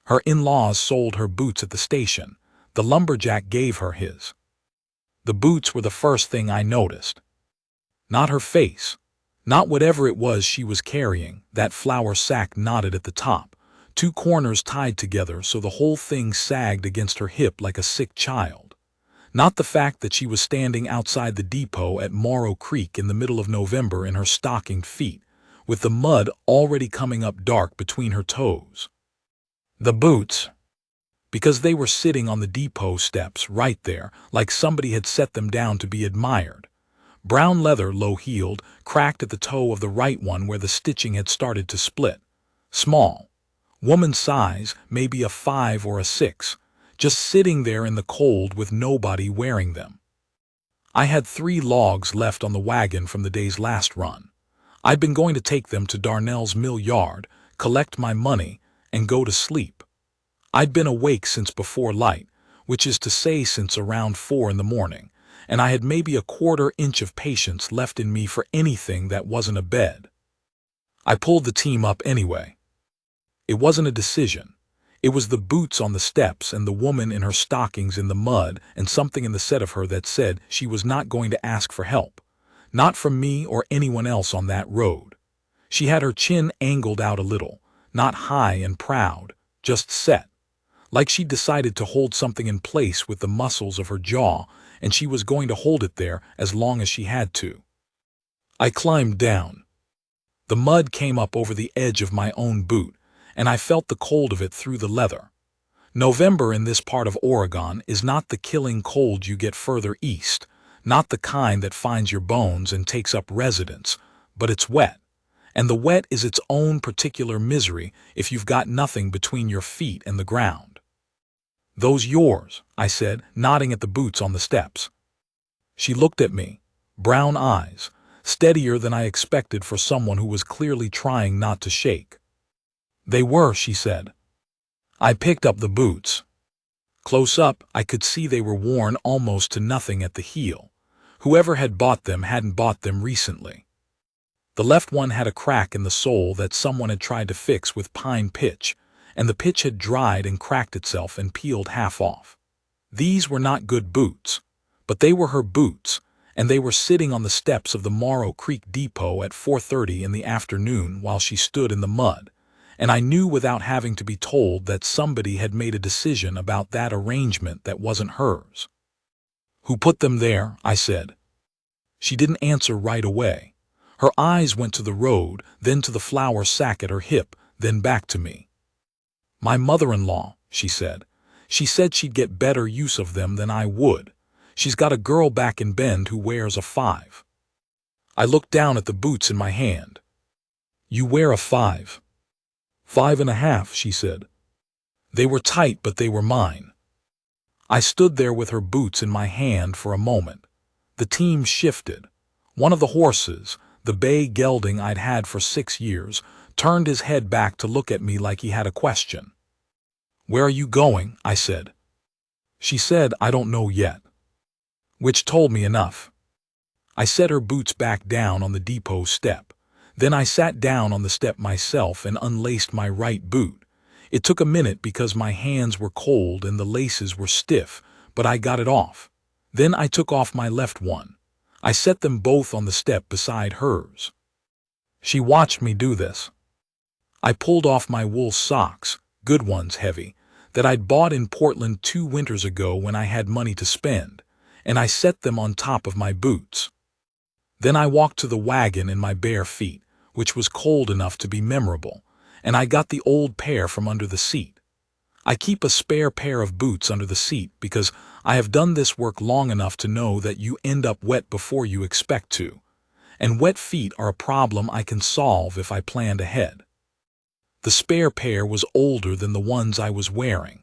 Her in-laws sold her boots at the station. The lumberjack gave her his. The boots were the first thing I noticed. Not her face. Not whatever it was she was carrying, that flour sack knotted at the top, two corners tied together so the whole thing sagged against her hip like a sick child. Not the fact that she was standing outside the depot at Morrow Creek in the middle of November in her stockinged feet, with the mud already coming up dark between her toes. The boots. Because they were sitting on the depot steps right there, like somebody had set them down to be admired. Brown leather, low-heeled, cracked at the toe of the right one where the stitching had started to split. Small. Woman's size, maybe a 5 or a 6, just sitting there in the cold with nobody wearing them. I had 3 logs left on the wagon from the day's last run. I'd been going to take them to Darnell's mill yard, collect my money, and go to sleep. I'd been awake since before light, which is to say since around 4 in the morning, and I had maybe a quarter-inch of patience left in me for anything that wasn't a bed. I pulled the team up anyway. It wasn't a decision. It was the boots on the steps and the woman in her stockings in the mud and something in the set of her that said she was not going to ask for help. Not from me or anyone else on that road. She had her chin angled out a little, not high and proud, just set. Like she'd decided to hold something in place with the muscles of her jaw, and she was going to hold it there as long as she had to. I climbed down. The mud came up over the edge of my own boot, and I felt the cold of it through the leather. November in this part of Oregon is not the killing cold you get further east, not the kind that finds your bones and takes up residence, but it's wet. And the wet is its own particular misery if you've got nothing between your feet and the ground. "Those yours," I said, nodding at the boots on the steps. She looked at me, brown eyes, steadier than I expected for someone who was clearly trying not to shake. "They were," she said. I picked up the boots. Close up, I could see they were worn almost to nothing at the heel. Whoever had bought them hadn't bought them recently. The left one had a crack in the sole that someone had tried to fix with pine pitch, and the pitch had dried and cracked itself and peeled half off. These were not good boots, but they were her boots, and they were sitting on the steps of the Morrow Creek depot at 4:30 in the afternoon while she stood in the mud, and I knew without having to be told that somebody had made a decision about that arrangement that wasn't hers. "Who put them there?" I said. She didn't answer right away. Her eyes went to the road, then to the flour sack at her hip, then back to me. "My mother-in-law," she said. "She said she'd get better use of them than I would. She's got a girl back in Bend who wears a 5. I looked down at the boots in my hand. "You wear a 5. 5.5, she said. They were tight, but they were mine. I stood there with her boots in my hand for a moment. The team shifted. One of the horses, the bay gelding I'd had for 6 years, turned his head back to look at me like he had a question. "Where are you going?" I said. She said, "I don't know yet." Which told me enough. I set her boots back down on the depot step. Then I sat down on the step myself and unlaced my right boot. It took a minute because my hands were cold and the laces were stiff, but I got it off. Then I took off my left one. I set them both on the step beside hers. She watched me do this. I pulled off my wool socks, good ones heavy, that I'd bought in Portland 2 winters ago when I had money to spend, and I set them on top of my boots. Then I walked to the wagon in my bare feet, which was cold enough to be memorable, and I got the old pair from under the seat. I keep a spare pair of boots under the seat because I have done this work long enough to know that you end up wet before you expect to, and wet feet are a problem I can solve if I planned ahead. The spare pair was older than the ones I was wearing.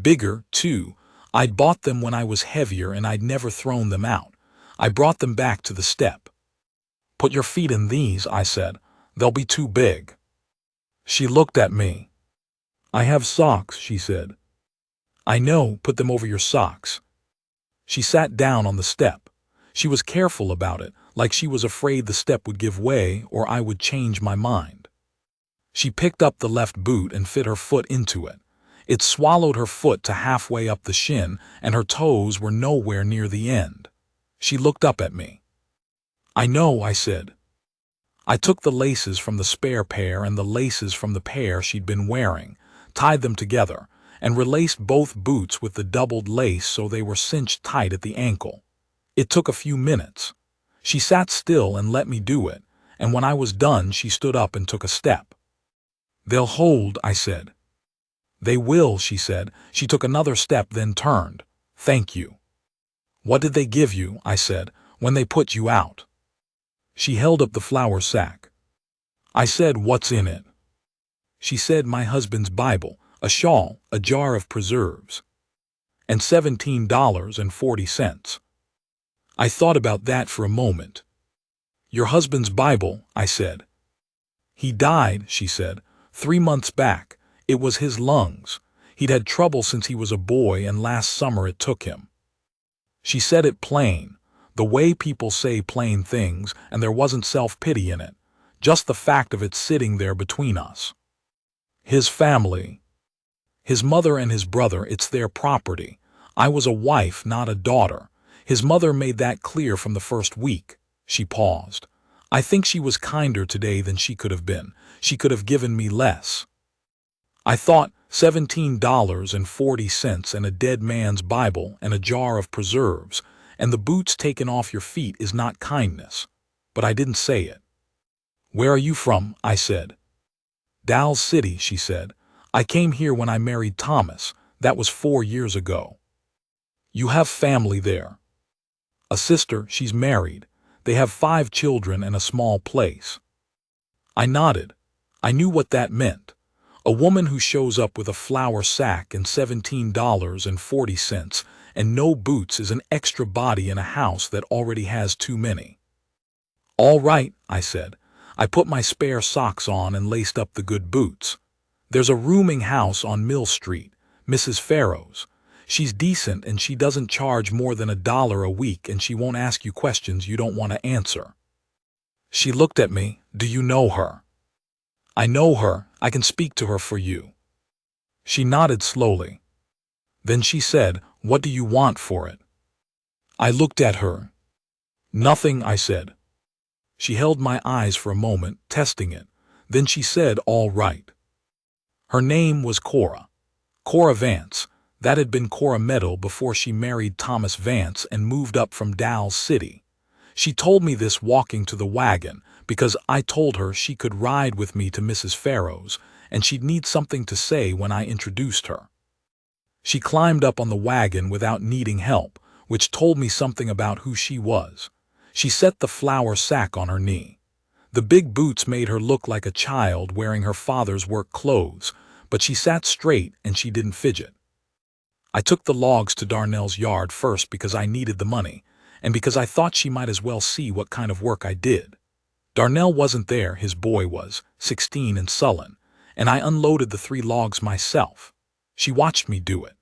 Bigger, too. I'd bought them when I was heavier and I'd never thrown them out. I brought them back to the step. "Put your feet in these," I said. "They'll be too big." She looked at me. "I have socks," she said. "I know, put them over your socks." She sat down on the step. She was careful about it, like she was afraid the step would give way or I would change my mind. She picked up the left boot and fit her foot into it. It swallowed her foot to halfway up the shin, and her toes were nowhere near the end. She looked up at me. "I know," I said. I took the laces from the spare pair and the laces from the pair she'd been wearing, tied them together, and relaced both boots with the doubled lace so they were cinched tight at the ankle. It took a few minutes. She sat still and let me do it, and when I was done she stood up and took a step. "They'll hold," I said. "They will," she said. She took another step, then turned. "Thank you." "What did they give you," I said, "when they put you out?" She held up the flour sack. I said, "What's in it?" She said, "My husband's Bible, a shawl, a jar of preserves, and $17.40. I thought about that for a moment. "Your husband's Bible," I said. "He died," she said, "3 months back. It was his lungs. He'd had trouble since he was a boy, and last summer it took him." She said it plain, the way people say plain things, and there wasn't self-pity in it, just the fact of it sitting there between us. "His family. His mother and his brother, it's their property. I was a wife, not a daughter. His mother made that clear from the first week." She paused. "I think she was kinder today than she could have been. She could have given me less." I thought, $17.40 and a dead man's Bible and a jar of preserves, and the boots taken off your feet is not kindness. But I didn't say it. "Where are you from?" I said. "Dallas City," she said. "I came here when I married Thomas. That was 4 years ago." "You have family there?" "A sister, she's married. They have 5 children and a small place." I nodded. I knew what that meant. A woman who shows up with a flour sack and $17.40 and no boots is an extra body in a house that already has too many. "All right," I said. I put my spare socks on and laced up the good boots. "There's a rooming house on Mill Street, Mrs. Farrow's. She's decent and she doesn't charge more than $1 a week, and she won't ask you questions you don't want to answer." She looked at me. "Do you know her?" "I know her. I can speak to her for you." She nodded slowly. Then she said, "What do you want for it?" I looked at her. "Nothing," I said. She held my eyes for a moment, testing it. Then she said, "All right." Her name was Cora. Cora Vance. That had been Cora Meadow before she married Thomas Vance and moved up from Dallas City. She told me this walking to the wagon, because I told her she could ride with me to Mrs. Farrow's, and she'd need something to say when I introduced her. She climbed up on the wagon without needing help, which told me something about who she was. She set the flour sack on her knee. The big boots made her look like a child wearing her father's work clothes, but she sat straight and she didn't fidget. I took the logs to Darnell's yard first because I needed the money, and because I thought she might as well see what kind of work I did. Darnell wasn't there, his boy was, 16 and sullen, and I unloaded the 3 logs myself. She watched me do it.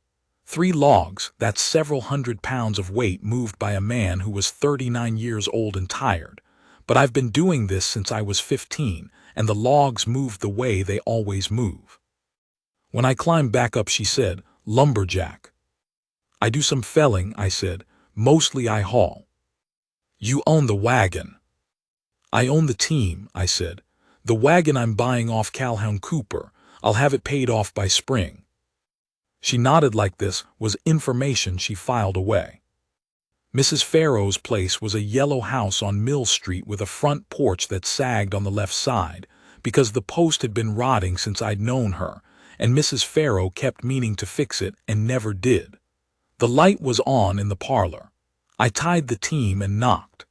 3 logs, that's several hundred pounds of weight moved by a man who was 39 years old and tired. But I've been doing this since I was 15, and the logs moved the way they always move. When I climbed back up, she said, "Lumberjack." "I do some felling," I said. "Mostly I haul." "You own the wagon." "I own the team," I said. "The wagon I'm buying off Calhoun Cooper. I'll have it paid off by spring." She nodded like this was information she filed away. Mrs. Farrow's place was a yellow house on Mill Street with a front porch that sagged on the left side, because the post had been rotting since I'd known her, and Mrs. Farrow kept meaning to fix it and never did. The light was on in the parlor. I tied the team and knocked.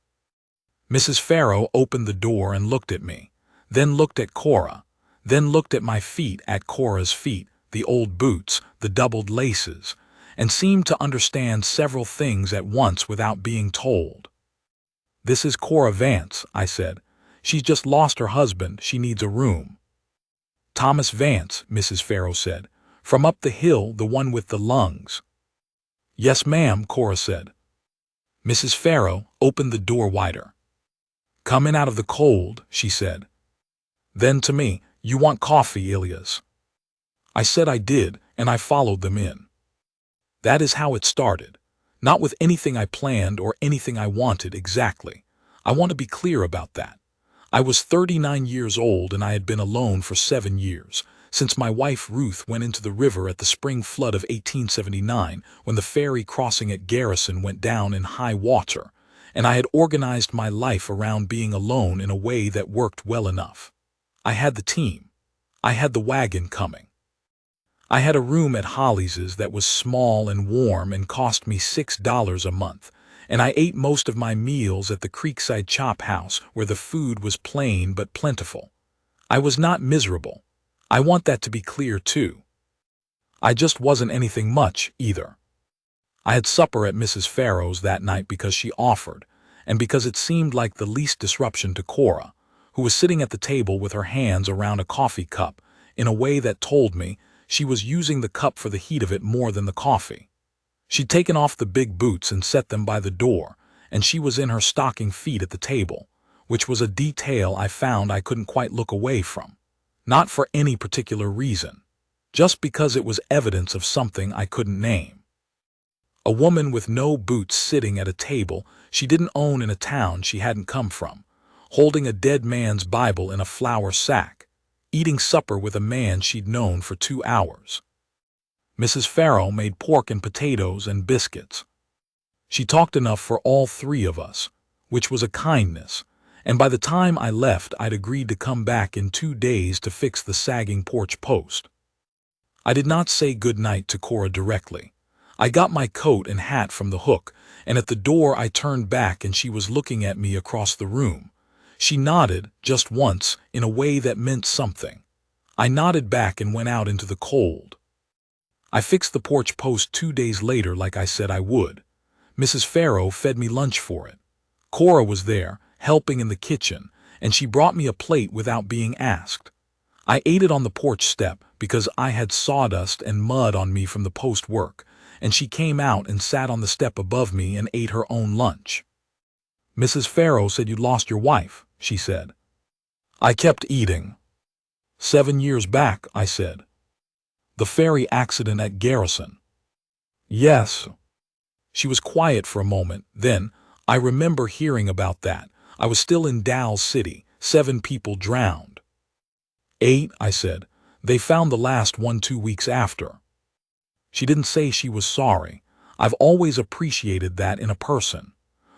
Mrs. Farrow opened the door and looked at me, then looked at Cora, then looked at my feet, at Cora's feet, the old boots, the doubled laces, and seemed to understand several things at once without being told. "This is Cora Vance," I said. "She's just lost her husband. She needs a room." "Thomas Vance," Mrs. Farrow said. "From up the hill, the one with the lungs." "Yes, ma'am," Cora said. Mrs. Farrow opened the door wider. "Come in out of the cold," she said. Then to me, "You want coffee, Ilias?" I said I did, and I followed them in. That is how it started. Not with anything I planned or anything I wanted exactly. I want to be clear about that. I was 39 years old and I had been alone for 7 years, since my wife Ruth went into the river at the spring flood of 1879 when the ferry crossing at Garrison went down in high water, and I had organized my life around being alone in a way that worked well enough. I had the team. I had the wagon coming. I had a room at Hollies's that was small and warm and cost me $6 a month, and I ate most of my meals at the Creekside Chop House where the food was plain but plentiful. I was not miserable. I want that to be clear too. I just wasn't anything much either. I had supper at Mrs. Farrow's that night because she offered, and because it seemed like the least disruption to Cora, who was sitting at the table with her hands around a coffee cup in a way that told me she was using the cup for the heat of it more than the coffee. She'd taken off the big boots and set them by the door, and she was in her stocking feet at the table, which was a detail I found I couldn't quite look away from. Not for any particular reason, just because it was evidence of something I couldn't name. A woman with no boots sitting at a table she didn't own in a town she hadn't come from, holding a dead man's Bible in a flour sack, eating supper with a man she'd known for 2 hours. Mrs. Farrow made pork and potatoes and biscuits. She talked enough for all 3 of us, which was a kindness, and by the time I left I'd agreed to come back in 2 days to fix the sagging porch post. I did not say good night to Cora directly. I got my coat and hat from the hook, and at the door I turned back and she was looking at me across the room. She nodded, just once, in a way that meant something. I nodded back and went out into the cold. I fixed the porch post 2 days later like I said I would. Mrs. Farrow fed me lunch for it. Cora was there, helping in the kitchen, and she brought me a plate without being asked. I ate it on the porch step because I had sawdust and mud on me from the post work, and she came out and sat on the step above me and ate her own lunch. Mrs. Farrow said you'd lost your wife, she said. I kept eating. 7 years back, I said. The ferry accident at Garrison. Yes. She was quiet for a moment, then, I remember hearing about that. I was still in Dalles City, 7 people drowned. 8, I said. They found the last one 2 weeks after. She didn't say she was sorry. I've always appreciated that in a person.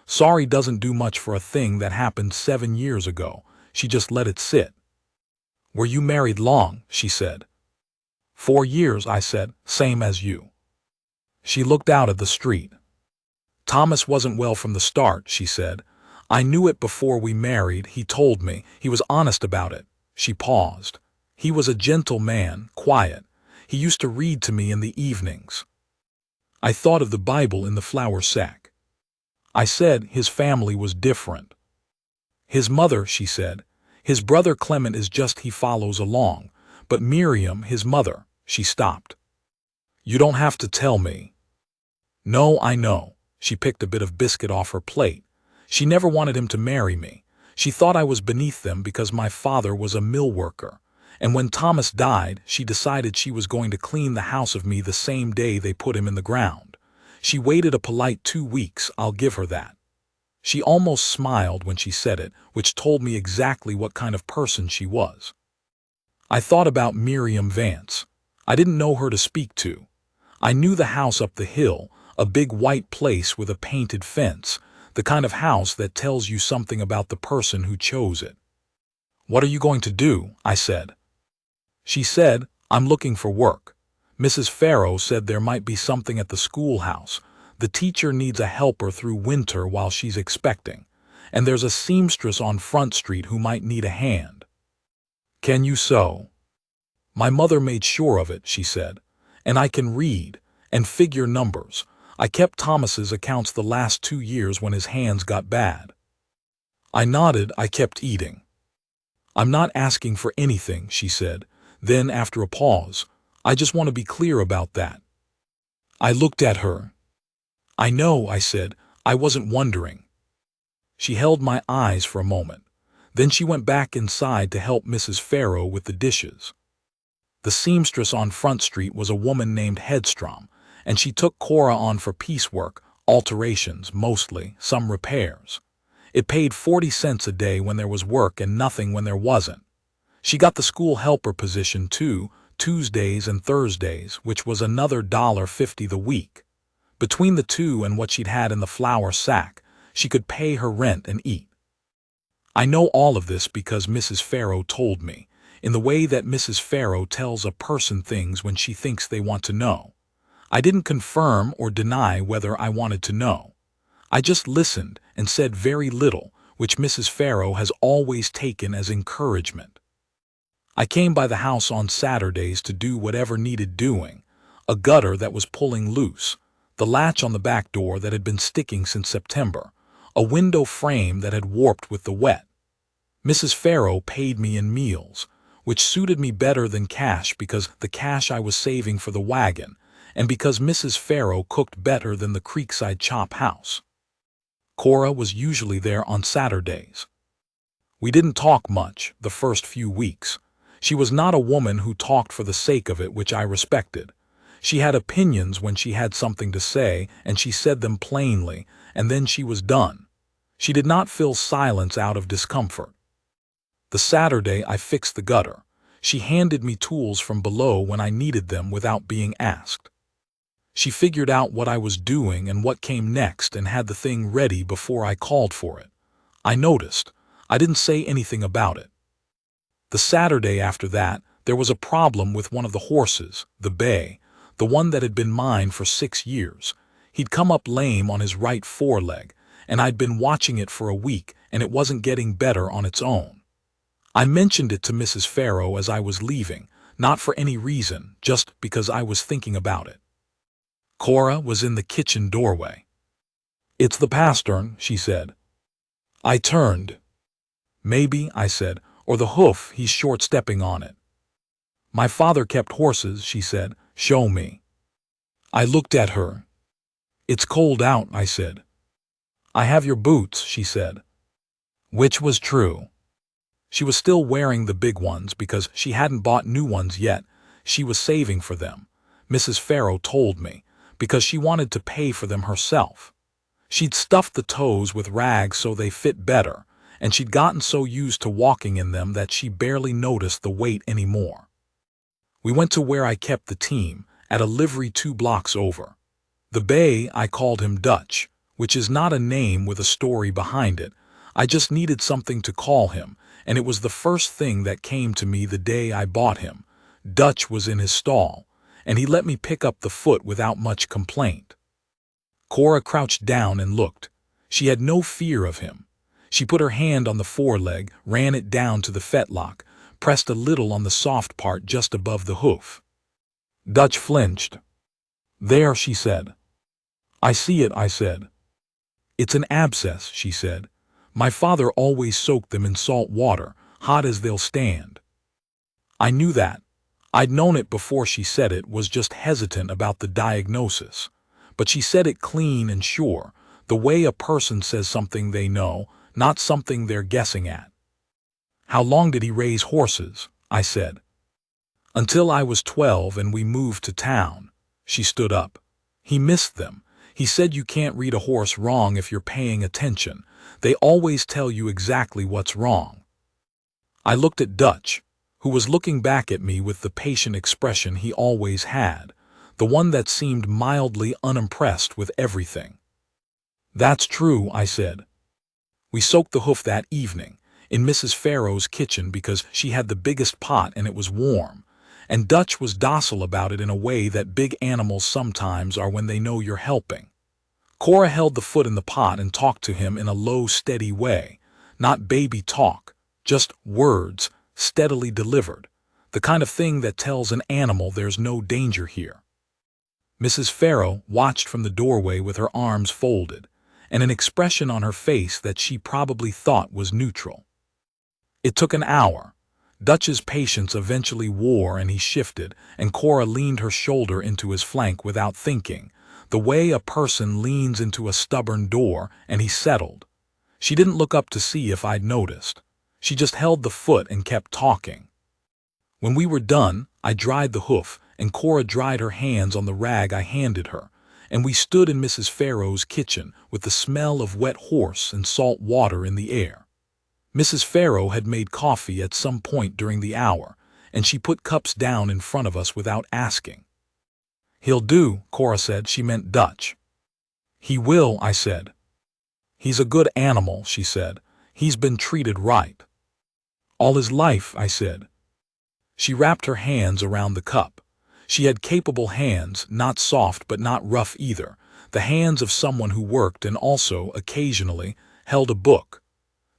Sorry doesn't do much for a thing that happened 7 years ago. She just let it sit. Were you married long? She said. 4 years, I said, same as you. She looked out at the street. Thomas wasn't well from the start, she said. I knew it before we married, he told me. He was honest about it. She paused. He was a gentle man, quiet. He used to read to me in the evenings. I thought of the Bible in the flour sack. I said his family was different. His mother, she said. His brother Clement is just he follows along. But Miriam, his mother, she stopped. You don't have to tell me. No, I know. She picked a bit of biscuit off her plate. She never wanted him to marry me. She thought I was beneath them because my father was a mill worker. And when Thomas died, she decided she was going to clean the house of me the same day they put him in the ground. She waited a polite 2 weeks, I'll give her that. She almost smiled when she said it, which told me exactly what kind of person she was. I thought about Miriam Vance. I didn't know her to speak to. I knew the house up the hill, a big white place with a painted fence, the kind of house that tells you something about the person who chose it. What are you going to do? I said. She said, I'm looking for work. Mrs. Farrow said there might be something at the schoolhouse. The teacher needs a helper through winter while she's expecting, and there's a seamstress on Front Street who might need a hand. Can you sew? My mother made sure of it, she said, and I can read and figure numbers. I kept Thomas's accounts the last 2 years when his hands got bad. I nodded. I kept eating. I'm not asking for anything, she said. Then, after a pause, I just want to be clear about that. I looked at her. I know, I said. I wasn't wondering. She held my eyes for a moment. Then she went back inside to help Mrs. Farrow with the dishes. The seamstress on Front Street was a woman named Headstrom, and she took Cora on for piecework, alterations mostly, some repairs. It paid 40 cents a day when there was work and nothing when there wasn't. She got the school helper position too, Tuesdays and Thursdays, which was another $1.50 the week. Between the two and what she'd had in the flour sack, she could pay her rent and eat. I know all of this because Mrs. Farrow told me, in the way that Mrs. Farrow tells a person things when she thinks they want to know. I didn't confirm or deny whether I wanted to know. I just listened and said very little, which Mrs. Farrow has always taken as encouragement. I came by the house on Saturdays to do whatever needed doing, a gutter that was pulling loose, the latch on the back door that had been sticking since September, a window frame that had warped with the wet. Mrs. Farrow paid me in meals, which suited me better than cash because the cash I was saving for the wagon, and because Mrs. Farrow cooked better than the Creekside Chop House. Cora was usually there on Saturdays. We didn't talk much the first few weeks. She was not a woman who talked for the sake of it, which I respected. She had opinions when she had something to say, and she said them plainly, and then she was done. She did not fill silence out of discomfort. The Saturday I fixed the gutter, she handed me tools from below when I needed them without being asked. She figured out what I was doing and what came next and had the thing ready before I called for it. I noticed. I didn't say anything about it. The Saturday after that, there was a problem with one of the horses, the bay, the one that had been mine for 6 years. He'd come up lame on his right foreleg, and I'd been watching it for a week, and it wasn't getting better on its own. I mentioned it to Mrs. Farrow as I was leaving, not for any reason, just because I was thinking about it. Cora was in the kitchen doorway. "It's the pastern," she said. I turned. "Maybe," I said, "or the hoof, he's short-stepping on it." "My father kept horses," she said. "Show me." I looked at her. "It's cold out," I said. "I have your boots," she said. Which was true. She was still wearing the big ones because she hadn't bought new ones yet. She was saving for them, Mrs. Farrow told me, because she wanted to pay for them herself. She'd stuffed the toes with rags so they fit better, and she'd gotten so used to walking in them that she barely noticed the weight anymore. We went to where I kept the team, at a livery 2 blocks over. The bay, I called him Dutch, which is not a name with a story behind it. I just needed something to call him, and it was the first thing that came to me the day I bought him. Dutch was in his stall, and he let me pick up the foot without much complaint. Cora crouched down and looked. She had no fear of him. She put her hand on the foreleg, ran it down to the fetlock, pressed a little on the soft part just above the hoof. Dutch flinched. "There," she said. "I see it," I said. "It's an abscess," she said. "My father always soaked them in salt water, hot as they'll stand." I knew that. I'd known it before she said it, was just hesitant about the diagnosis. But she said it clean and sure, the way a person says something they know, not something they're guessing at. "How long did he raise horses?" I said. "Until I was 12 and we moved to town." She stood up. "He missed them. He said you can't read a horse wrong if you're paying attention. They always tell you exactly what's wrong." I looked at Dutch, who was looking back at me with the patient expression he always had, the one that seemed mildly unimpressed with everything. "That's true," I said. "We soaked the hoof that evening, in Mrs. Farrow's kitchen because she had the biggest pot and it was warm, and Dutch was docile about it in a way that big animals sometimes are when they know you're helping. Cora held the foot in the pot and talked to him in a low, steady way, not baby talk, just words, steadily delivered, the kind of thing that tells an animal there's no danger here. Mrs. Farrow watched from the doorway with her arms folded, and an expression on her face that she probably thought was neutral. It took an hour. Dutch's patience eventually wore and he shifted, and Cora leaned her shoulder into his flank without thinking, the way a person leans into a stubborn door, and he settled. She didn't look up to see if I'd noticed. She just held the foot and kept talking. When we were done, I dried the hoof, and Cora dried her hands on the rag I handed her, and we stood in Mrs. Farrow's kitchen with the smell of wet horse and salt water in the air. Mrs. Farrow had made coffee at some point during the hour, and she put cups down in front of us without asking. "He'll do," Cora said. She meant Dutch. "He will," I said. "He's a good animal," she said. "He's been treated right." "All his life," I said. She wrapped her hands around the cup. She had capable hands, not soft but not rough either, the hands of someone who worked and also, occasionally, held a book.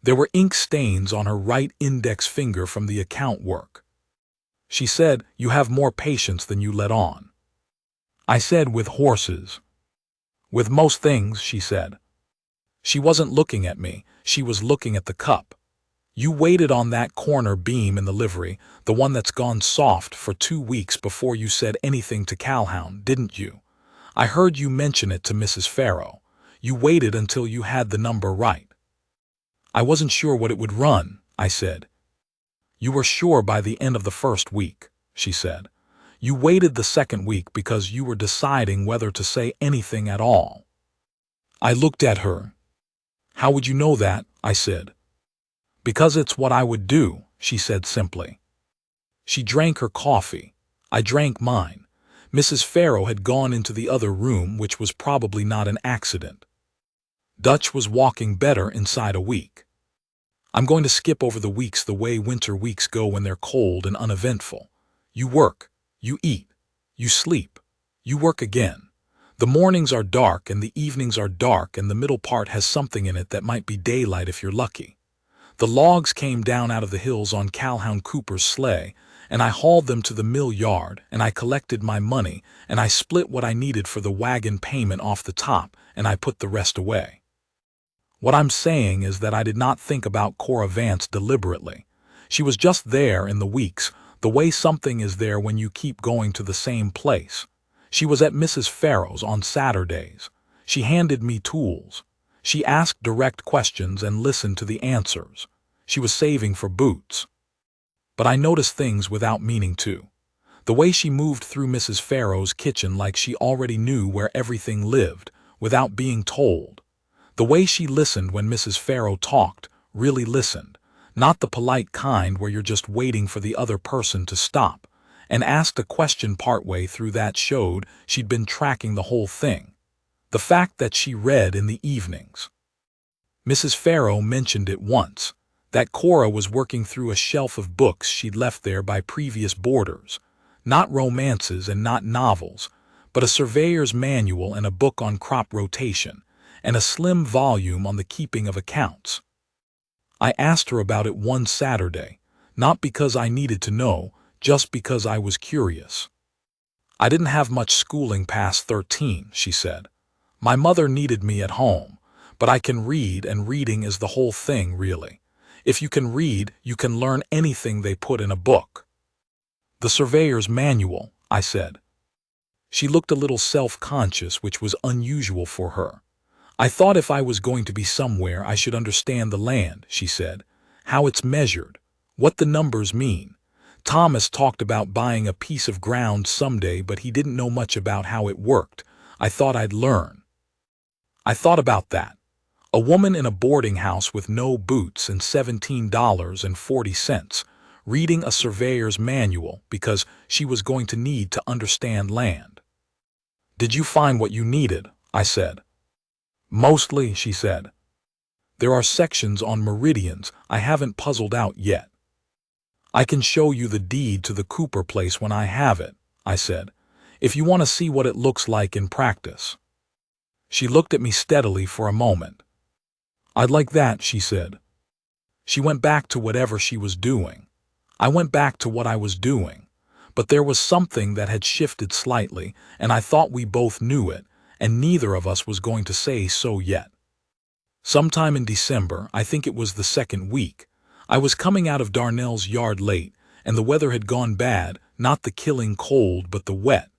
There were ink stains on her right index finger from the account work. She said, "You have more patience than you let on." I said, "With horses." "With most things," she said. She wasn't looking at me, she was looking at the cup. "You waited on that corner beam in the livery, the one that's gone soft, for 2 weeks before you said anything to Calhoun, didn't you? I heard you mention it to Mrs. Farrow. You waited until you had the number right." "I wasn't sure what it would run," I said. "You were sure by the end of the first week," she said. "You waited the second week because you were deciding whether to say anything at all." I looked at her. "How would you know that?" I said. "Because it's what I would do," she said simply. She drank her coffee. I drank mine. Mrs. Farrow had gone into the other room, which was probably not an accident. Dutch was walking better inside a week. I'm going to skip over the weeks the way winter weeks go when they're cold and uneventful. You work, you eat, you sleep, you work again. The mornings are dark and the evenings are dark, and the middle part has something in it that might be daylight if you're lucky. The logs came down out of the hills on Calhoun Cooper's sleigh, and I hauled them to the mill yard, and I collected my money, and I split what I needed for the wagon payment off the top, and I put the rest away. What I'm saying is that I did not think about Cora Vance deliberately. She was just there in the weeks, the way something is there when you keep going to the same place. She was at Mrs. Farrow's on Saturdays. She handed me tools. She asked direct questions and listened to the answers. She was saving for boots. But I noticed things without meaning to. The way she moved through Mrs. Farrow's kitchen like she already knew where everything lived, without being told. The way she listened when Mrs. Farrow talked, really listened, not the polite kind where you're just waiting for the other person to stop, and asked a question partway through that showed she'd been tracking the whole thing. The fact that she read in the evenings. Mrs. Farrow mentioned it once, that Cora was working through a shelf of books she'd left there by previous boarders, not romances and not novels, but a surveyor's manual and a book on crop rotation, and a slim volume on the keeping of accounts. I asked her about it one Saturday, not because I needed to know, just because I was curious. "I didn't have much schooling past 13, she said. "My mother needed me at home, but I can read, and reading is the whole thing, really. If you can read, you can learn anything they put in a book." "The surveyor's manual," I said. She looked a little self-conscious, which was unusual for her. "I thought if I was going to be somewhere I should understand the land," she said, "how it's measured, what the numbers mean. Thomas talked about buying a piece of ground someday, but he didn't know much about how it worked. I thought I'd learn." I thought about that. A woman in a boarding house with no boots and $17.40, reading a surveyor's manual because she was going to need to understand land. "Did you find what you needed?" I said. "Mostly," she said. "There are sections on meridians I haven't puzzled out yet." "I can show you the deed to the Cooper place when I have it," I said, "if you want to see what it looks like in practice." She looked at me steadily for a moment. "I'd like that," she said. She went back to whatever she was doing. I went back to what I was doing. But there was something that had shifted slightly, and I thought we both knew it, and neither of us was going to say so yet. Sometime in December, I think it was the second week, I was coming out of Darnell's yard late, and the weather had gone bad, not the killing cold but the wet,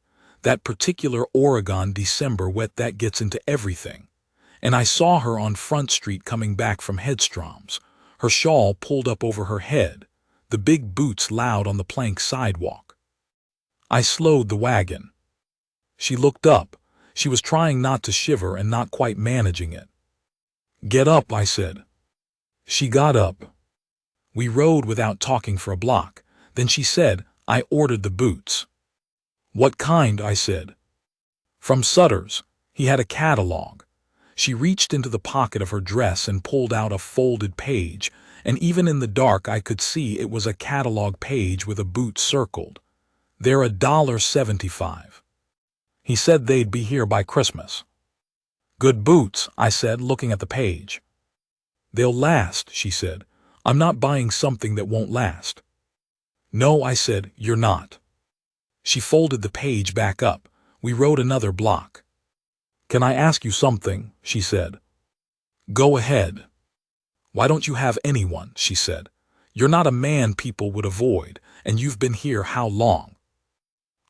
that particular Oregon December wet that gets into everything. And I saw her on Front Street coming back from Hedstrom's, her shawl pulled up over her head, the big boots loud on the plank sidewalk. I slowed the wagon. She looked up. She was trying not to shiver and not quite managing it. "Get up," I said. She got up. We rode without talking for a block. Then she said, "I ordered the boots." "What kind?" I said. "From Sutter's." He had a catalog. She reached into the pocket of her dress and pulled out a folded page, and even in the dark I could see it was a catalog page with a boot circled. "They're $1.75. He said they'd be here by Christmas." "Good boots," I said, looking at the page. "They'll last," she said. "I'm not buying something that won't last." "No," I said, "you're not." She folded the page back up. We rode another block. "Can I ask you something?" she said. "Go ahead." "Why don't you have anyone?" she said. "You're not a man people would avoid, and you've been here how long?"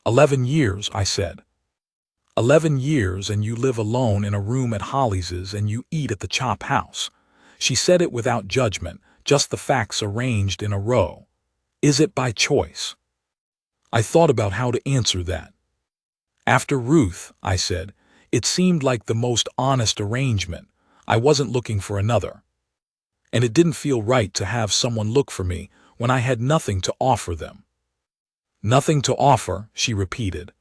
11 years, I said. 11 years, and you live alone in a room at Hollies's and you eat at the Chop House. She said it without judgment, just the facts arranged in a row. Is it by choice? I thought about how to answer that. After Ruth, I said, it seemed like the most honest arrangement. I wasn't looking for another. And it didn't feel right to have someone look for me when I had nothing to offer them. "Nothing to offer," she repeated.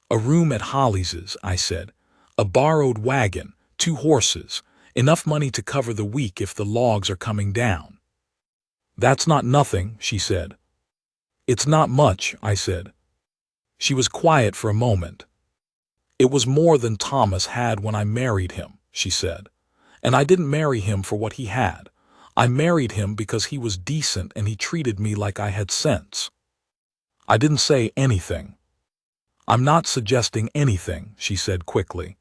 "A room at Hollies's," I said. "A borrowed wagon, 2 horses, enough money to cover the week if the logs are coming down." "That's not nothing," she said. "It's not much," I said. She was quiet for a moment. "It was more than Thomas had when I married him," she said. "And I didn't marry him for what he had. I married him because he was decent and he treated me like I had sense." I didn't say anything. "I'm not suggesting anything," she said quickly.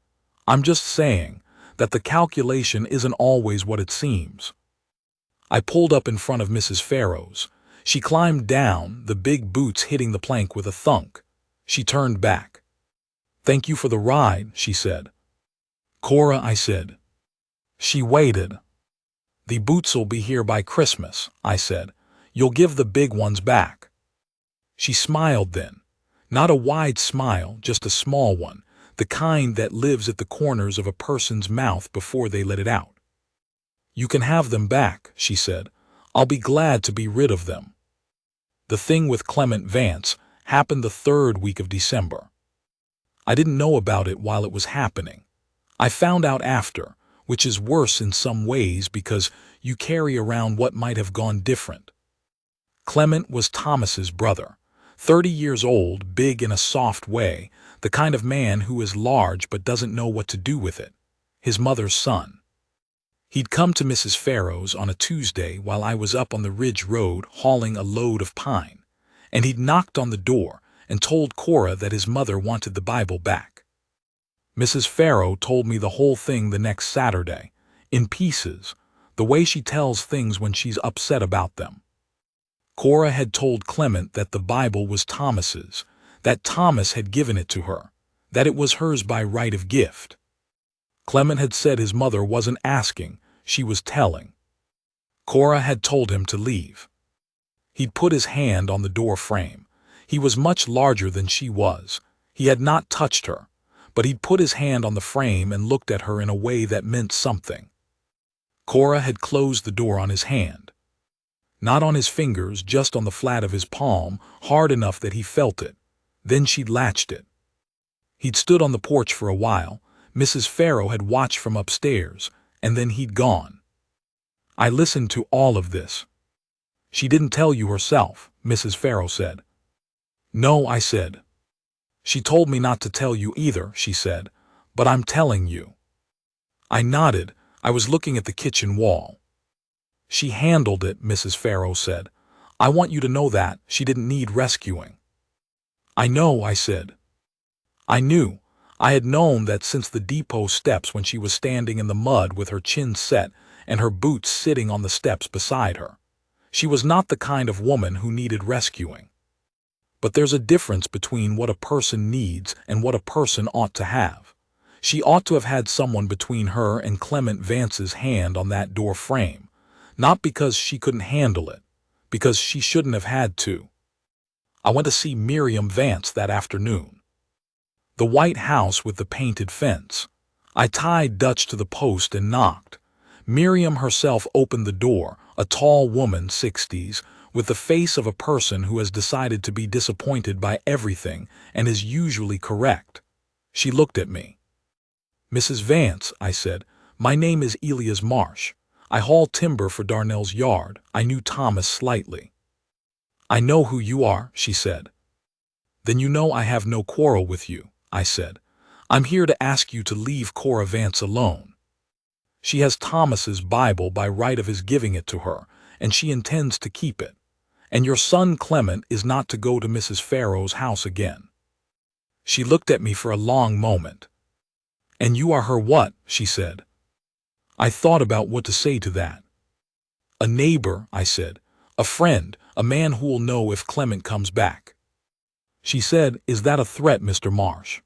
"I'm just saying that the calculation isn't always what it seems." I pulled up in front of Mrs. Farrow's. She climbed down, the big boots hitting the plank with a thunk. She turned back. "Thank you for the ride," she said. "Cora," I said. She waited. "The boots'll be here by Christmas," I said. "You'll give the big ones back." She smiled then. Not a wide smile, just a small one, the kind that lives at the corners of a person's mouth before they let it out. "You can have them back," she said. "I'll be glad to be rid of them." The thing with Clement Vance happened the 3rd week of December. I didn't know about it while it was happening. I found out after, which is worse in some ways because you carry around what might have gone different. Clement was Thomas's brother. 30 years old, big in a soft way, the kind of man who is large but doesn't know what to do with it. His mother's son. He'd come to Mrs. Farrow's on a Tuesday while I was up on the Ridge Road hauling a load of pine, and he'd knocked on the door and told Cora that his mother wanted the Bible back. Mrs. Farrow told me the whole thing the next Saturday, in pieces, the way she tells things when she's upset about them. Cora had told Clement that the Bible was Thomas's, that Thomas had given it to her, that it was hers by right of gift. Clement had said his mother wasn't asking, she was telling. Cora had told him to leave. He'd put his hand on the door frame. He was much larger than she was. He had not touched her, but he'd put his hand on the frame and looked at her in a way that meant something. Cora had closed the door on his hand. Not on his fingers, just on the flat of his palm, hard enough that he felt it. Then she'd latched it. He'd stood on the porch for a while. Mrs. Farrow had watched from upstairs, and then he'd gone. I listened to all of this. "She didn't tell you herself," Mrs. Farrow said. "No," I said. "She told me not to tell you either," she said, "but I'm telling you." I nodded. I was looking at the kitchen wall. "She handled it," Mrs. Farrow said. "I want you to know that she didn't need rescuing." "I know," I said. I knew. I had known that since the depot steps when she was standing in the mud with her chin set and her boots sitting on the steps beside her. She was not the kind of woman who needed rescuing. But there's a difference between what a person needs and what a person ought to have. She ought to have had someone between her and Clement Vance's hand on that door frame. Not because she couldn't handle it, because she shouldn't have had to. I went to see Miriam Vance that afternoon. The white house with the painted fence. I tied Dutch to the post and knocked. Miriam herself opened the door, a tall woman, 60s, with the face of a person who has decided to be disappointed by everything and is usually correct. She looked at me. "Mrs. Vance," I said, "my name is Elias Marsh. I haul timber for Darnell's yard." I knew Thomas slightly. "I know who you are," she said. "Then you know I have no quarrel with you," I said. "I'm here to ask you to leave Cora Vance alone. She has Thomas's Bible by right of his giving it to her, and she intends to keep it. And your son Clement is not to go to Mrs. Farrow's house again." She looked at me for a long moment. "And you are her what?" she said. I thought about what to say to that. "A neighbor," I said. "A friend, a man who will know if Clement comes back." She said, "Is that a threat, Mr. Marsh?"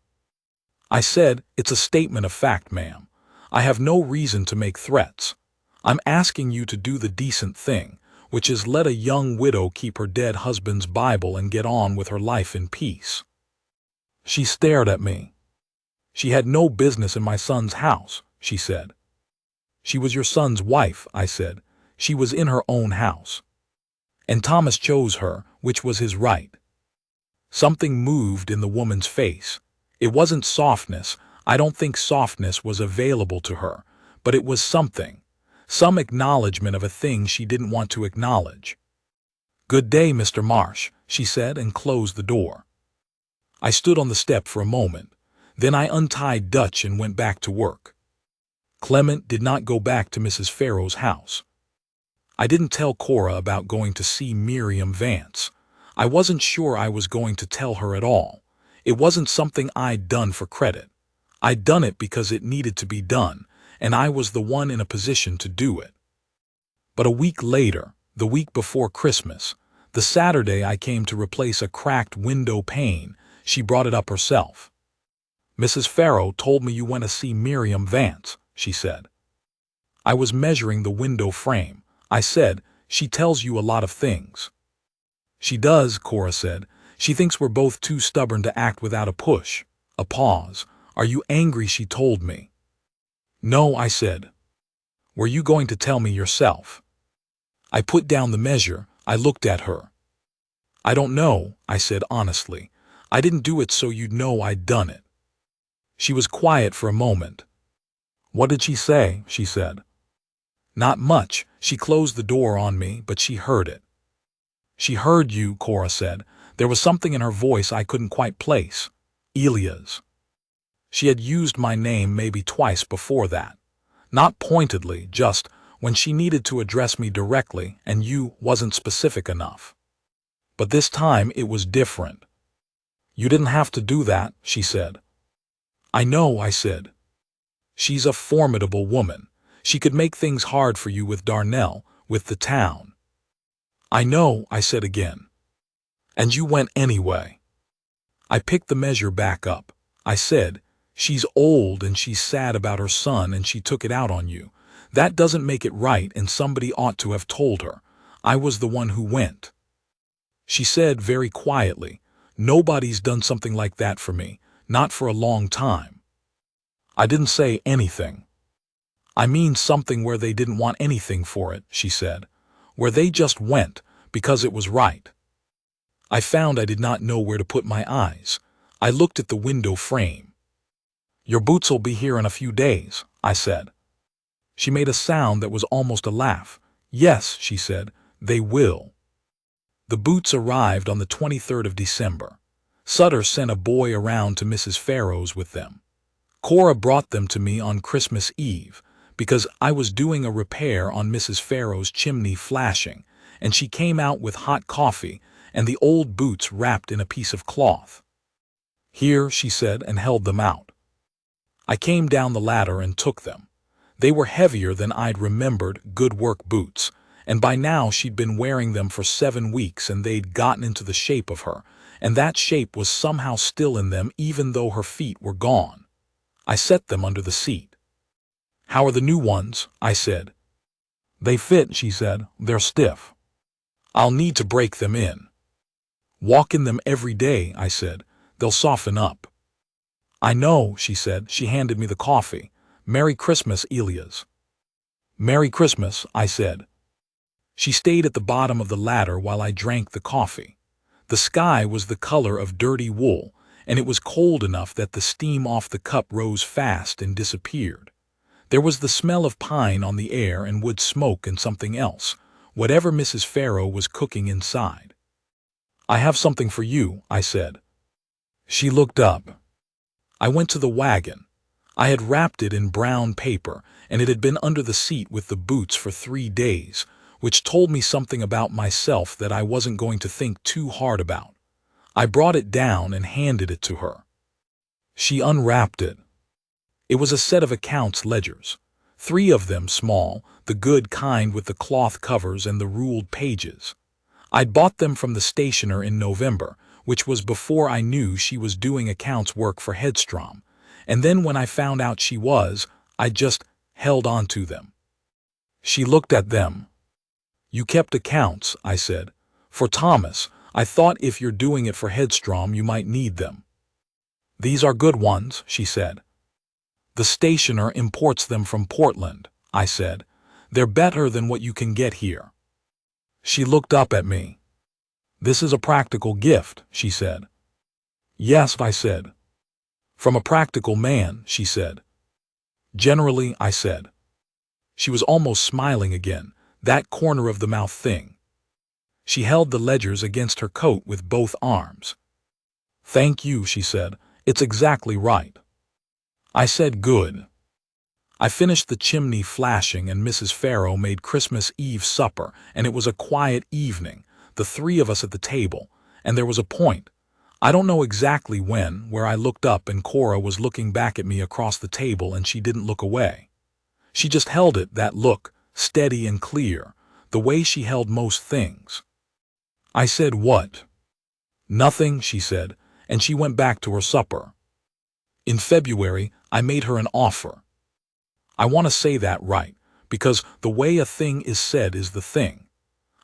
I said, "It's a statement of fact, ma'am. I have no reason to make threats. I'm asking you to do the decent thing, which is let a young widow keep her dead husband's Bible and get on with her life in peace." She stared at me. "She had no business in my son's house," she said. "She was your son's wife," I said. "She was in her own house. And Thomas chose her, which was his right." Something moved in the woman's face. It wasn't softness. I don't think softness was available to her, but it was something. Some acknowledgement of a thing she didn't want to acknowledge. "Good day, Mr. Marsh," she said and closed the door. I stood on the step for a moment. Then I untied Dutch and went back to work. Clement did not go back to Mrs. Farrow's house. I didn't tell Cora about going to see Miriam Vance. I wasn't sure I was going to tell her at all. It wasn't something I'd done for credit. I'd done it because it needed to be done, and I was the one in a position to do it. But a week later, the week before Christmas, the Saturday I came to replace a cracked window pane, she brought it up herself. "Mrs. Farrow told me you went to see Miriam Vance," she said. I was measuring the window frame. I said, "She tells you a lot of things." "She does," Cora said. "She thinks we're both too stubborn to act without a push." A pause. "Are you angry she told me?" "No," I said. "Were you going to tell me yourself?" I put down the measure. I looked at her. "I don't know," I said honestly. "I didn't do it so you'd know I'd done it." She was quiet for a moment. "What did she say?" she said. "Not much. She closed the door on me, but she heard it." "She heard you," Cora said. There was something in her voice I couldn't quite place. "Elias." She had used my name maybe twice before that. Not pointedly, just when she needed to address me directly, and "you" wasn't specific enough. But this time it was different. "You didn't have to do that," she said. "I know," I said. "She's a formidable woman. She could make things hard for you with Darnell, with the town." "I know," I said again. "And you went anyway." I picked the measure back up. I said, "She's old and she's sad about her son and she took it out on you. That doesn't make it right, and somebody ought to have told her. I was the one who went." She said very quietly, "Nobody's done something like that for me, not for a long time." I didn't say anything. "I mean something where they didn't want anything for it," she said. "Where they just went, because it was right." I found I did not know where to put my eyes. I looked at the window frame. "Your boots'll be here in a few days," I said. She made a sound that was almost a laugh. "Yes," she said, "they will." The boots arrived on the 23rd of December. Sutter sent a boy around to Mrs. Farrow's with them. Cora brought them to me on Christmas Eve, because I was doing a repair on Mrs. Farrow's chimney flashing, and she came out with hot coffee and the old boots wrapped in a piece of cloth. "Here," she said, and held them out. I came down the ladder and took them. They were heavier than I'd remembered good work boots, and by now she'd been wearing them for 7 weeks and they'd gotten into the shape of her, and that shape was somehow still in them even though her feet were gone. I set them under the seat. "How are the new ones?" I said. "They fit," she said. "They're stiff. I'll need to break them in." Walk in them every day, I said. They'll soften up. I know, she said. She handed me the coffee. Merry Christmas, Elias. Merry Christmas, I said. She stayed at the bottom of the ladder while I drank the coffee. The sky was the color of dirty wool, and it was cold enough that the steam off the cup rose fast and disappeared. There was the smell of pine on the air and wood smoke and something else, whatever Mrs. Farrow was cooking inside. I have something for you, I said. She looked up. I went to the wagon. I had wrapped it in brown paper, and it had been under the seat with the boots for 3 days, which told me something about myself that I wasn't going to think too hard about. I brought it down and handed it to her. She unwrapped it. It was a set of accounts ledgers, 3 of them small, the good kind with the cloth covers and the ruled pages. I'd bought them from the stationer in November, which was before I knew she was doing accounts work for Hedstrom, and then when I found out she was, I just held on to them. She looked at them. You kept accounts, I said. For Thomas, I thought if you're doing it for Hedstrom you might need them. These are good ones, she said. The stationer imports them from Portland, I said. They're better than what you can get here. She looked up at me. This is a practical gift, she said. Yes, I said. From a practical man, she said. Generally, I said. She was almost smiling again, that corner of the mouth thing. She held the ledgers against her coat with both arms. Thank you, she said. It's exactly right. I said good. I finished the chimney flashing and Mrs. Farrow made Christmas Eve supper, and it was a quiet evening, the 3 of us at the table, and there was a point, I don't know exactly when, where I looked up and Cora was looking back at me across the table and she didn't look away. She just held it, that look, steady and clear, the way she held most things. I said, what? Nothing, she said, and she went back to her supper. In February, I made her an offer. I want to say that right, because the way a thing is said is the thing.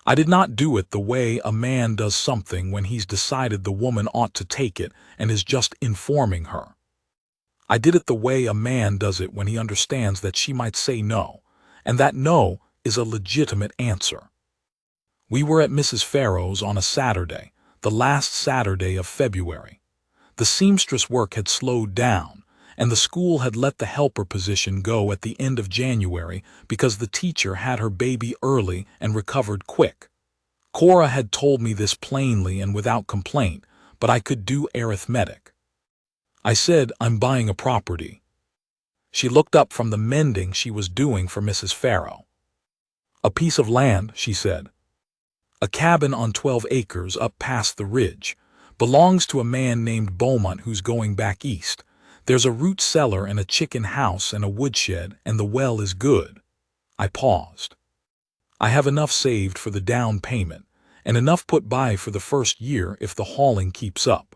I did not do it the way a man does something when he's decided the woman ought to take it and is just informing her. I did it the way a man does it when he understands that she might say no, and that no is a legitimate answer. We were at Mrs. Farrow's on a Saturday, the last Saturday of February. The seamstress work had slowed down, and the school had let the helper position go at the end of January because the teacher had her baby early and recovered quick. Cora had told me this plainly and without complaint, but I could do arithmetic. I said, I'm buying a property. She looked up from the mending she was doing for Mrs. Farrow. A piece of land, she said. A cabin on 12 acres up past the ridge. Belongs to a man named Beaumont who's going back east. There's a root cellar and a chicken house and a woodshed, and the well is good. I paused. I have enough saved for the down payment, and enough put by for the first year if the hauling keeps up.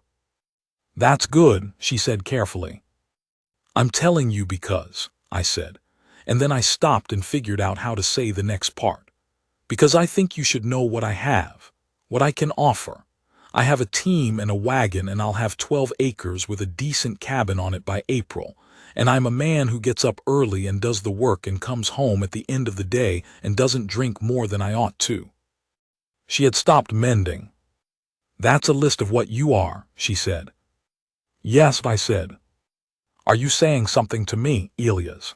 That's good, she said carefully. I'm telling you because, I said, and then I stopped and figured out how to say the next part. Because I think you should know what I have, what I can offer. I have a team and a wagon, and I'll have 12 acres with a decent cabin on it by April, and I'm a man who gets up early and does the work and comes home at the end of the day and doesn't drink more than I ought to. She had stopped mending. That's a list of what you are, she said. Yes, I said. Are you saying something to me, Elias?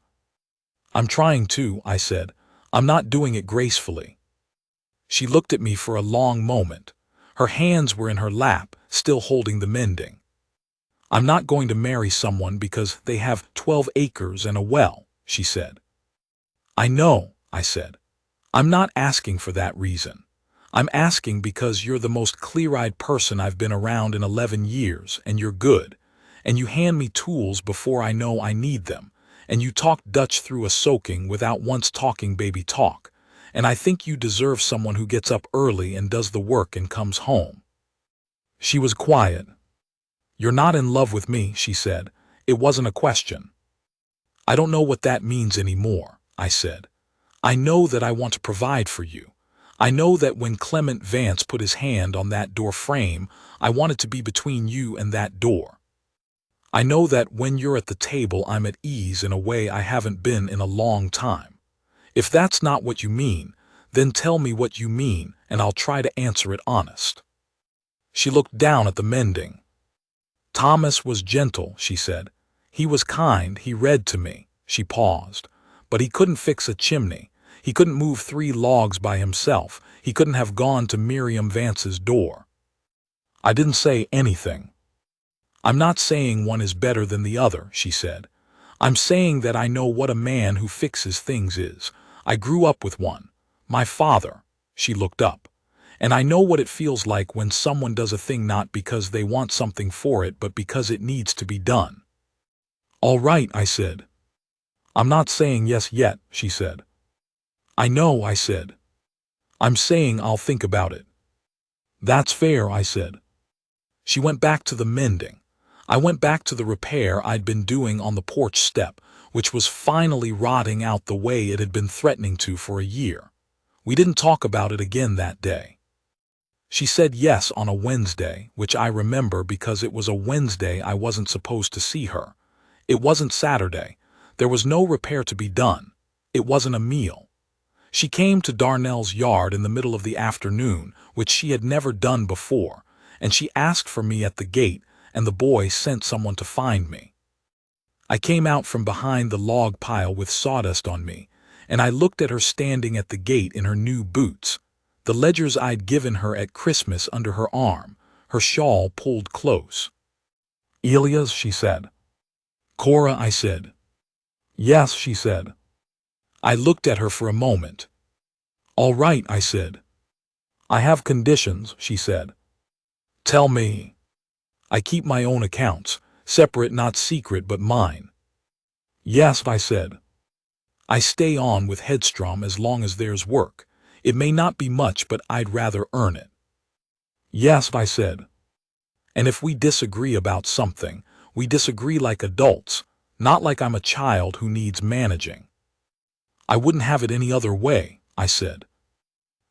I'm trying to, I said. I'm not doing it gracefully. She looked at me for a long moment. Her hands were in her lap, still holding the mending. I'm not going to marry someone because they have 12 acres and a well, she said. I know, I said. I'm not asking for that reason. I'm asking because you're the most clear-eyed person I've been around in 11 years, and you're good, and you hand me tools before I know I need them, and you talk Dutch through a soaking without once talking baby talk. And I think you deserve someone who gets up early and does the work and comes home. She was quiet. You're not in love with me, she said. It wasn't a question. I don't know what that means anymore, I said. I know that I want to provide for you. I know that when Clement Vance put his hand on that door frame, I wanted to be between you and that door. I know that when you're at the table, I'm at ease in a way I haven't been in a long time. If that's not what you mean, then tell me what you mean, and I'll try to answer it honest." She looked down at the mending. "Thomas was gentle," she said. "He was kind, he read to me." She paused. "But he couldn't fix a chimney. He couldn't move 3 logs by himself. He couldn't have gone to Miriam Vance's door." I didn't say anything. "I'm not saying one is better than the other," she said. "I'm saying that I know what a man who fixes things is. I grew up with one. My father." She looked up. "And I know what it feels like when someone does a thing not because they want something for it, but because it needs to be done." "All right," I said. "I'm not saying yes yet," she said. "I know," I said. "I'm saying I'll think about it." "That's fair," I said. She went back to the mending. I went back to the repair I'd been doing on the porch step, which was finally rotting out the way it had been threatening to for a year. We didn't talk about it again that day. She said yes on a Wednesday, which I remember because it was a Wednesday I wasn't supposed to see her. It wasn't Saturday. There was no repair to be done. It wasn't a meal. She came to Darnell's yard in the middle of the afternoon, which she had never done before, and she asked for me at the gate, and the boy sent someone to find me. I came out from behind the log pile with sawdust on me, and I looked at her standing at the gate in her new boots, the ledgers I'd given her at Christmas under her arm, her shawl pulled close. "Elias," she said. "Cora," I said. "Yes," she said. I looked at her for a moment. "All right," I said. "I have conditions," she said. "Tell me." "I keep my own accounts, separate, not secret, but mine." "Yes," I said. "I stay on with Headstrom as long as there's work. It may not be much, but I'd rather earn it." "Yes," I said. "And if we disagree about something, we disagree like adults, not like I'm a child who needs managing." "I wouldn't have it any other way," I said.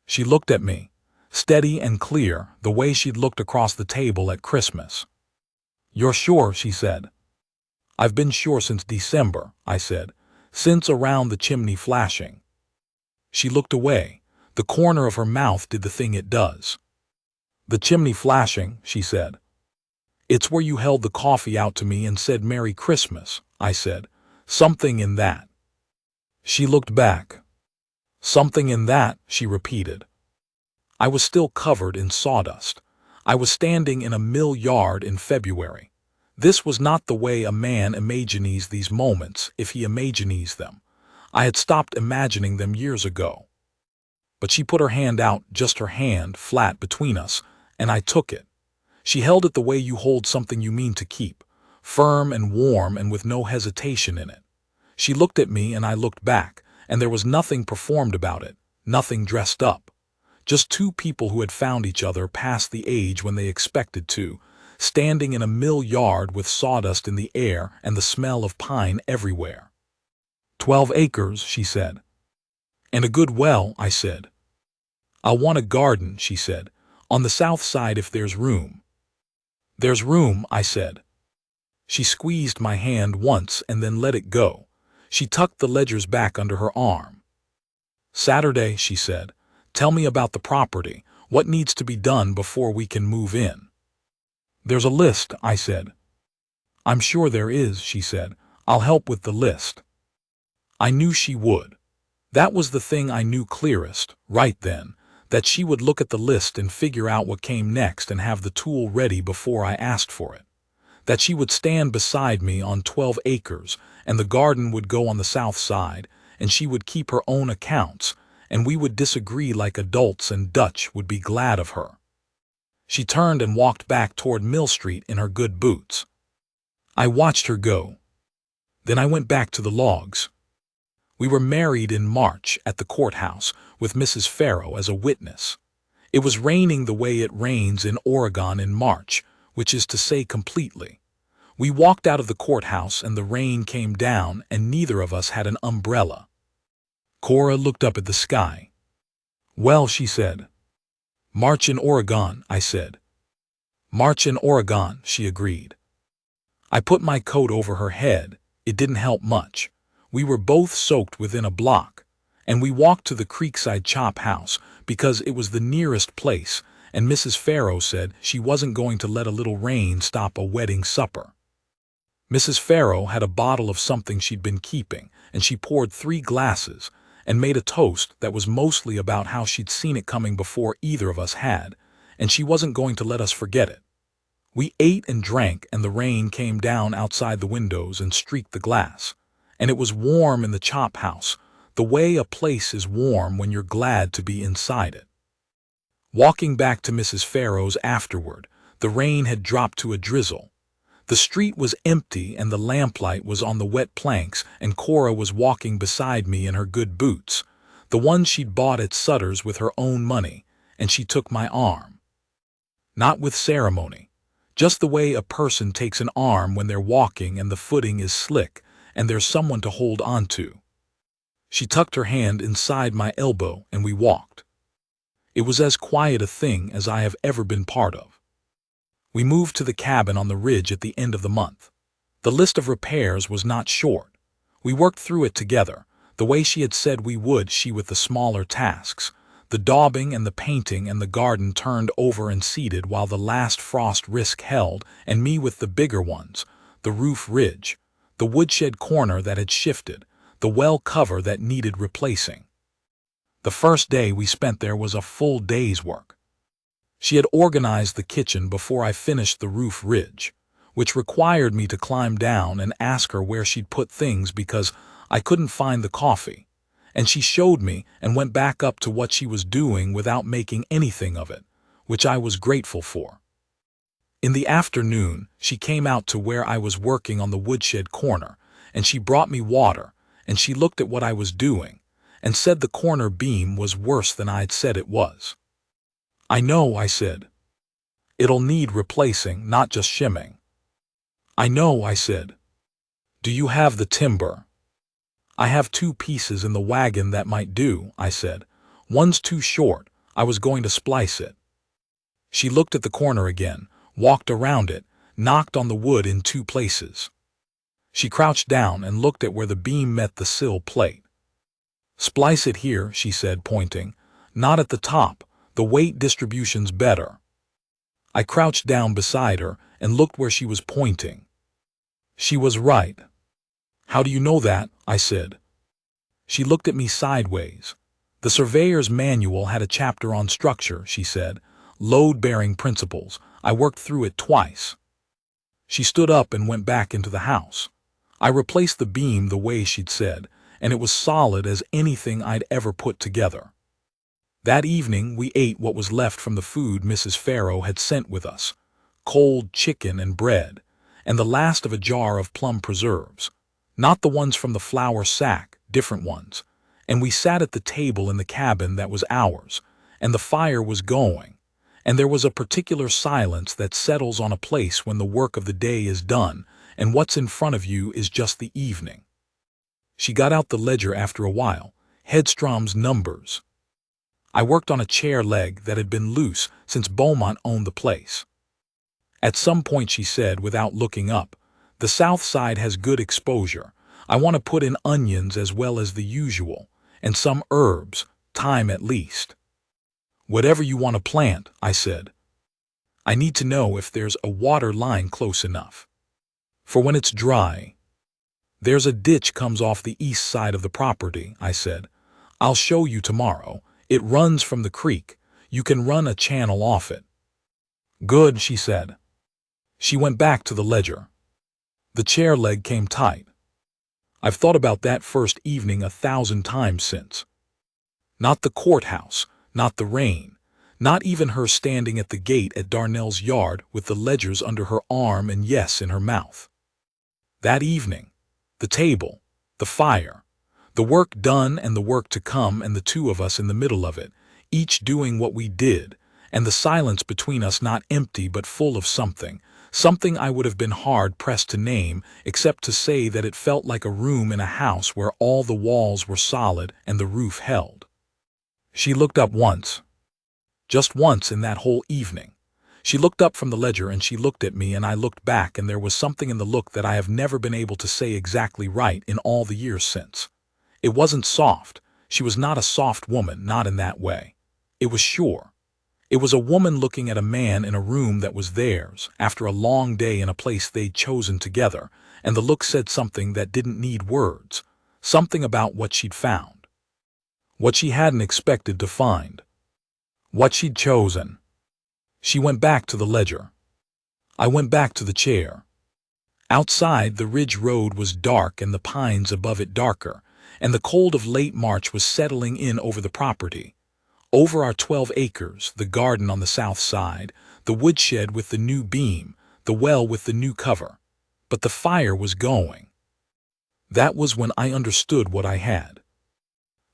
She looked at me, steady and clear, the way she'd looked across the table at Christmas. "You're sure?" she said. "I've been sure since December," I said, "since around the chimney flashing." She looked away. The corner of her mouth did the thing it does. "The chimney flashing," she said. "It's where you held the coffee out to me and said Merry Christmas," I said. "Something in that." She looked back. "Something in that," she repeated. I was still covered in sawdust. I was standing in a mill yard in February. This was not the way a man imagines these moments, if he imagines them. I had stopped imagining them years ago. But she put her hand out, just her hand, flat between us, and I took it. She held it the way you hold something you mean to keep, firm and warm and with no hesitation in it. She looked at me and I looked back, and there was nothing performed about it, nothing dressed up. Just 2 people who had found each other past the age when they expected to, standing in a mill yard with sawdust in the air and the smell of pine everywhere. 12 acres, she said. "And a good well," I said. "I'll want a garden," she said, "on the south side if there's room." "There's room," I said. She squeezed my hand once and then let it go. She tucked the ledgers back under her arm. "Saturday," she said. "Tell me about the property. What needs to be done before we can move in?" "There's a list," I said. "I'm sure there is," she said. "I'll help with the list." I knew she would. That was the thing I knew clearest, right then, that she would look at the list and figure out what came next and have the tool ready before I asked for it. That she would stand beside me on 12 acres, and the garden would go on the south side, and she would keep her own accounts, and we would disagree like adults, and Dutch would be glad of her. She turned and walked back toward Mill Street in her good boots. I watched her go. Then I went back to the logs. We were married in March at the courthouse with Mrs. Farrow as a witness. It was raining the way it rains in Oregon in March, which is to say completely. We walked out of the courthouse and the rain came down and neither of us had an umbrella. Cora looked up at the sky. Well, she said. March in Oregon, I said. March in Oregon, she agreed. I put my coat over her head. It didn't help much. We were both soaked within a block, and we walked to the Creekside Chop House because it was the nearest place, and Mrs. Farrow said she wasn't going to let a little rain stop a wedding supper. Mrs. Farrow had a bottle of something she'd been keeping, and she poured 3 glasses and made a toast that was mostly about how she'd seen it coming before either of us had, and she wasn't going to let us forget it. We ate and drank, and the rain came down outside the windows and streaked the glass. And it was warm in the chop house, the way a place is warm when you're glad to be inside it. Walking back to Mrs. Farrow's afterward, the rain had dropped to a drizzle. The street was empty and the lamplight was on the wet planks, and Cora was walking beside me in her good boots, the ones she'd bought at Sutter's with her own money, and she took my arm. Not with ceremony. Just the way a person takes an arm when they're walking and the footing is slick and there's someone to hold onto. She tucked her hand inside my elbow and we walked. It was as quiet a thing as I have ever been part of. We moved to the cabin on the ridge at the end of the month. The list of repairs was not short. We worked through it together, the way she had said we would, she with the smaller tasks. The daubing and the painting and the garden turned over and seeded while the last frost risk held, and me with the bigger ones, the roof ridge, the woodshed corner that had shifted, the well cover that needed replacing. The first day we spent there was a full day's work. She had organized the kitchen before I finished the roof ridge, which required me to climb down and ask her where she'd put things because I couldn't find the coffee. And she showed me and went back up to what she was doing without making anything of it, which I was grateful for. In the afternoon, she came out to where I was working on the woodshed corner, and she brought me water, and she looked at what I was doing, and said the corner beam was worse than I'd said it was. I know, I said. It'll need replacing, not just shimming. I know, I said. Do you have the timber? I have 2 pieces in the wagon that might do, I said. One's too short. I was going to splice it. She looked at the corner again, walked around it, knocked on the wood in 2 places. She crouched down and looked at where the beam met the sill plate. Splice it here, she said, pointing. Not at the top. The weight distribution's better. I crouched down beside her and looked where she was pointing. She was right. How do you know that? I said. She looked at me sideways. The surveyor's manual had a chapter on structure, she said. Load-bearing principles. I worked through it twice. She stood up and went back into the house. I replaced the beam the way she'd said, and it was solid as anything I'd ever put together. That evening we ate what was left from the food Mrs. Farrow had sent with us, cold chicken and bread, and the last of a jar of plum preserves. Not the ones from the flour sack, different ones. And we sat at the table in the cabin that was ours, and the fire was going, and there was a particular silence that settles on a place when the work of the day is done, and what's in front of you is just the evening. She got out the ledger after a while, Hedstrom's numbers. I worked on a chair leg that had been loose since Beaumont owned the place. At some point she said, without looking up, the south side has good exposure. I want to put in onions as well as the usual, and some herbs, thyme at least. Whatever you want to plant, I said. I need to know if there's a water line close enough. For when it's dry. There's a ditch comes off the east side of the property, I said. I'll show you tomorrow. It runs from the creek. You can run a channel off it. Good, she said. She went back to the ledger. The chair leg came tight. I've thought about that first evening 1,000 times since. Not the courthouse, not the rain, not even her standing at the gate at Darnell's yard with the ledgers under her arm and yes in her mouth. That evening, the table, the fire, the work done and the work to come and the 2 of us in the middle of it, each doing what we did, and the silence between us not empty but full of something I would have been hard-pressed to name except to say that it felt like a room in a house where all the walls were solid and the roof held. She looked up once. Just once in that whole evening. She looked up from the ledger and she looked at me and I looked back, and there was something in the look that I have never been able to say exactly right in all the years since. It wasn't soft. She was not a soft woman, not in that way. It was sure. It was a woman looking at a man in a room that was theirs after a long day in a place they'd chosen together, and the look said something that didn't need words, something about what she'd found, what she hadn't expected to find, what she'd chosen. She went back to the ledger. I went back to the chair. Outside, the ridge road was dark and the pines above it darker, and the cold of late March was settling in over the property. Over our 12 acres, the garden on the south side, the woodshed with the new beam, the well with the new cover. But the fire was going. That was when I understood what I had.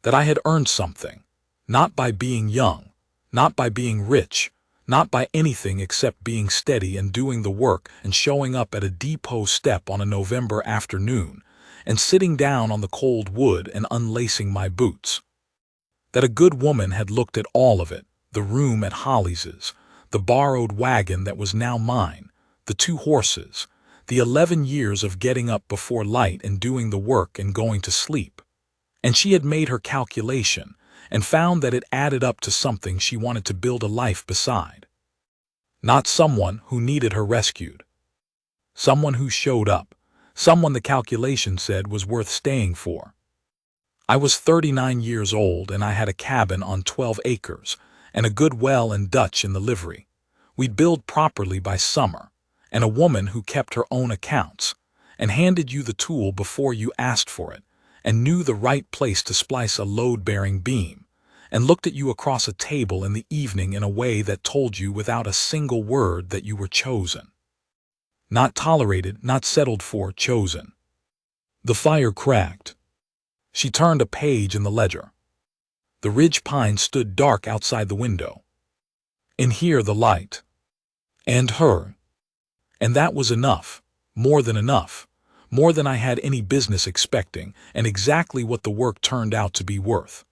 That I had earned something, not by being young, not by being rich, not by anything except being steady and doing the work and showing up at a depot step on a November afternoon and sitting down on the cold wood and unlacing my boots. That a good woman had looked at all of it, the room at Hollies's, the borrowed wagon that was now mine, the 2 horses, the 11 years of getting up before light and doing the work and going to sleep. And she had made her calculation and found that it added up to something she wanted to build a life beside. Not someone who needed her rescued. Someone who showed up, someone the calculation said was worth staying for. I was 39 years old and I had a cabin on 12 acres and a good well and Dutch in the livery. We'd billed properly by summer, and a woman who kept her own accounts and handed you the tool before you asked for it and knew the right place to splice a load-bearing beam and looked at you across a table in the evening in a way that told you without a single word that you were chosen. Not tolerated, not settled for, chosen. The fire cracked. She turned a page in the ledger. The ridge pine stood dark outside the window. In here the light. And her. And that was enough, more than enough, more than I had any business expecting, and exactly what the work turned out to be worth.